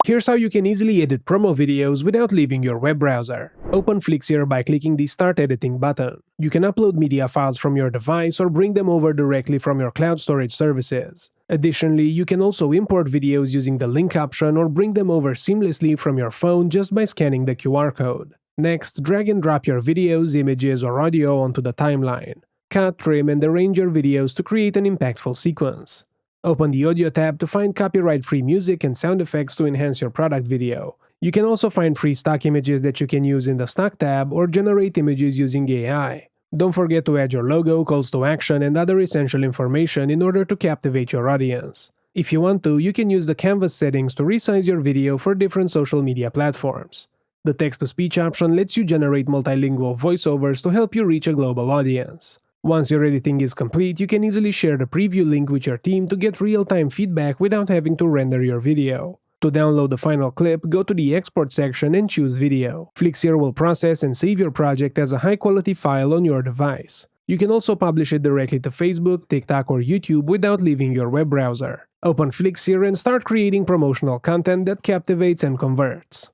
Here's how you can easily edit promo videos without leaving your web browser. Open Flixier by clicking the Start Editing button. You can upload media files from your device or bring them over directly from your cloud storage services. Additionally, you can also import videos using the link option or bring them over seamlessly from your phone just by scanning the QR code. Next, drag and drop your videos, images, or audio onto the timeline. Cut, trim, and arrange your videos to create an impactful sequence. Open the Audio tab to find copyright-free music and sound effects to enhance your product video. You can also find free stock images that you can use in the Stock tab or generate images using AI. Don't forget to add your logo, calls to action, and other essential information in order to captivate your audience. If you want to, you can use the canvas settings to resize your video for different social media platforms. The text-to-speech option lets you generate multilingual voiceovers to help you reach a global audience. Once your editing is complete, you can easily share the preview link with your team to get real-time feedback without having to render your video. To download the final clip, go to the Export section and choose Video. Flixier will process and save your project as a high-quality file on your device. You can also publish it directly to Facebook, TikTok, or YouTube without leaving your web browser. Open Flixier and start creating promotional content that captivates and converts.